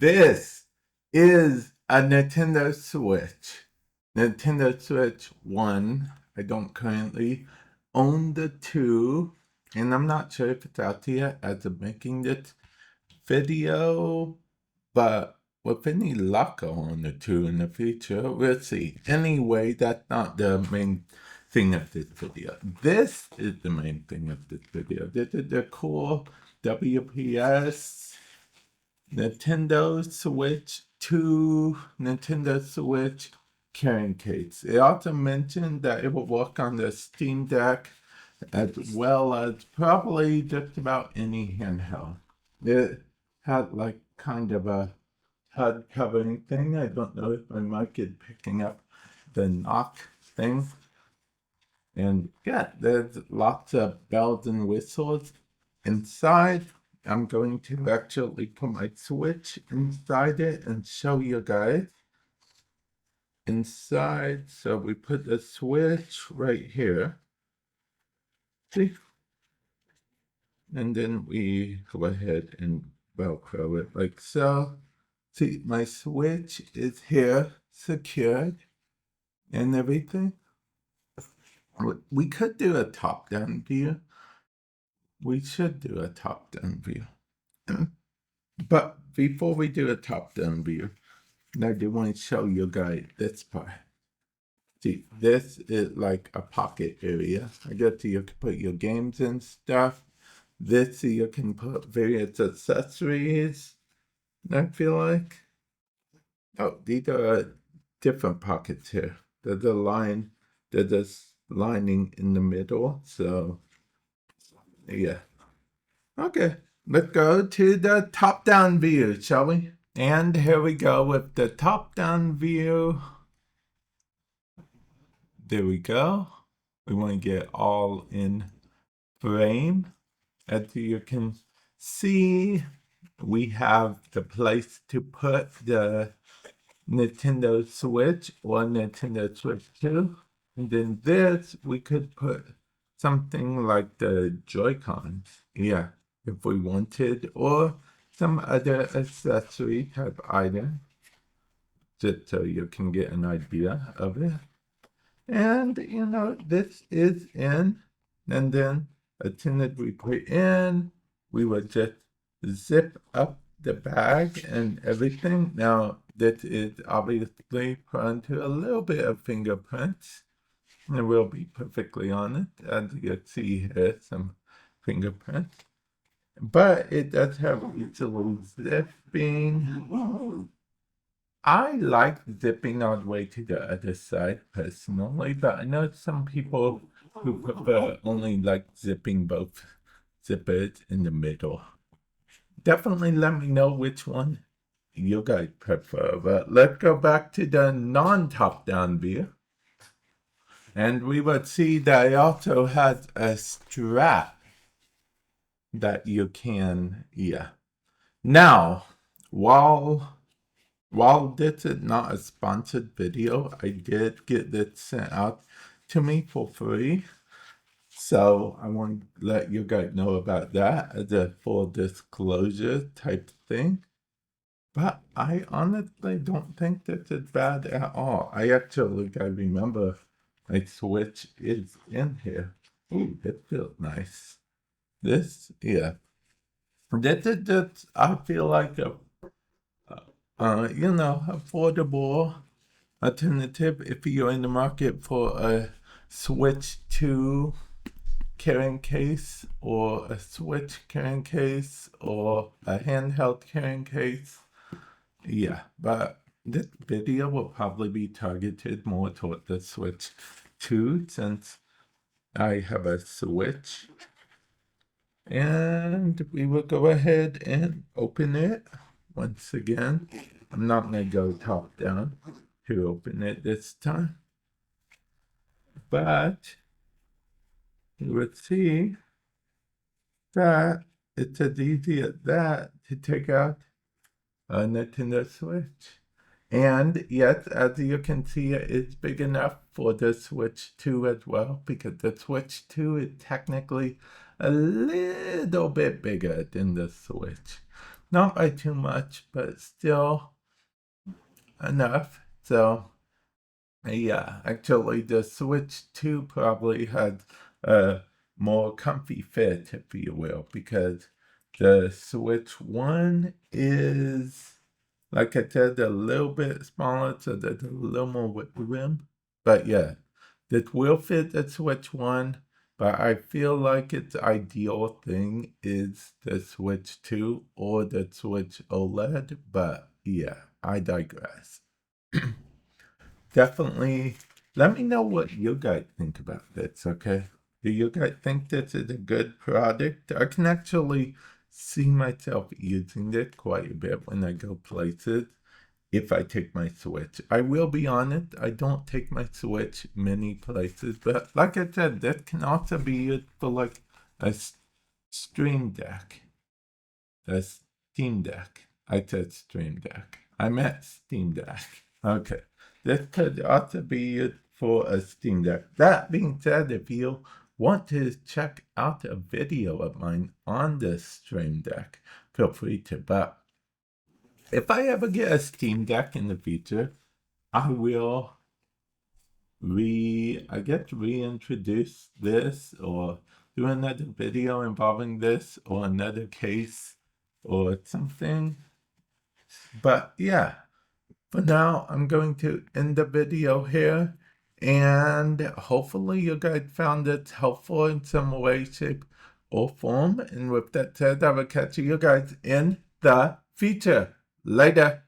This is a Nintendo Switch. Nintendo Switch 1. I don't currently own the 2, and I'm not sure if it's out yet as of making this video, but with any luck on the 2 in the future, we'll see. Anyway, that's not the main thing of this video. This is the main thing of this video. This is the cool WPS Nintendo Switch 2, Nintendo Switch carrying case. It also mentioned that it will work on the Steam Deck as well as probably just about any handheld. It had like kind of a HUD covering thing. I don't know if my mic is picking up the knock thing. And yeah, there's lots of bells and whistles inside. I'm going to actually put my Switch inside it and show you guys inside. So we put the Switch right here. See? And then we go ahead and Velcro it like so. See, my Switch is here, secured and everything. We could do a top-down view. We should do a top-down view. But before we do a top-down view, I do want to show you guys this part. See, this is like a pocket area. I guess you can put your games and stuff. This you can put various accessories, I feel like. Oh, these are different pockets here. There's a line, there's this lining in the middle, so yeah. Okay, let's go to the top-down view, shall we? And here we go with the top-down view. There we go. We want to get all in frame. As you can see, we have the place to put the Nintendo Switch or Nintendo Switch 2. And then this, we could put something like the Joy-Cons. Yeah, if we wanted, or some other accessory type item, just so you can get an idea of it. And, you know, this is in, and then as soon as we put in, we would just zip up the bag and everything. Now, this is obviously prone to a little bit of fingerprints. And we'll be perfectly honest, as you can see here, some fingerprints. But it does have easily zipping. I like zipping all the way to the other side personally, but I know some people who prefer only like zipping both zippers in the middle. Definitely let me know which one you guys prefer. But let's go back to the non-top down view. And we would see that it also has a strap that you can, yeah. Now, while this is not a sponsored video, I did get this sent out to me for free. So I want to let you guys know about that as a full disclosure type thing. But I honestly don't think this is bad at all. I actually I remember my Switch is in here. Ooh, it feels nice. This, yeah. This is just, I feel like a you know, affordable alternative if you're in the market for a Switch 2 carrying case or a Switch carrying case or a handheld carrying case. Yeah, but this video will probably be targeted more toward the Switch 2 since I have a Switch. And we will go ahead and open it. Once again, I'm not going to go top down to open it this time. But you would see that it's as easy as that to take out a Nintendo Switch. And yes, as you can see, it's big enough for the Switch 2 as well, because the Switch 2 is technically a little bit bigger than the Switch. Not by too much, but still enough. So yeah, actually the Switch 2 probably had a more comfy fit, if you will, because the Switch 1 is, like I said, a little bit smaller, so there's a little more wiggle room. But yeah, that will fit the Switch 1, but I feel like its ideal thing is the Switch 2 or the Switch OLED, but yeah, I digress. Definitely let me know what you guys think about this, okay? Do you guys think this is a good product? I can actually see myself using it quite a bit when I go places if I take my Switch. I will be honest, I don't take my Switch many places, but like I said, this can also be used for like a stream deck. A Steam Deck. I said Stream Deck. I meant Steam Deck. Okay. This could also be used for a Steam Deck. That being said, if you want to check out a video of mine on this Stream Deck, feel free to. But if I ever get a Steam Deck in the future, I will reintroduce this or do another video involving this or another case or something. But yeah, for now, I'm going to end the video here. And hopefully you guys found it helpful in some way, shape, or form. And with that said, I will catch you guys in the future. Later.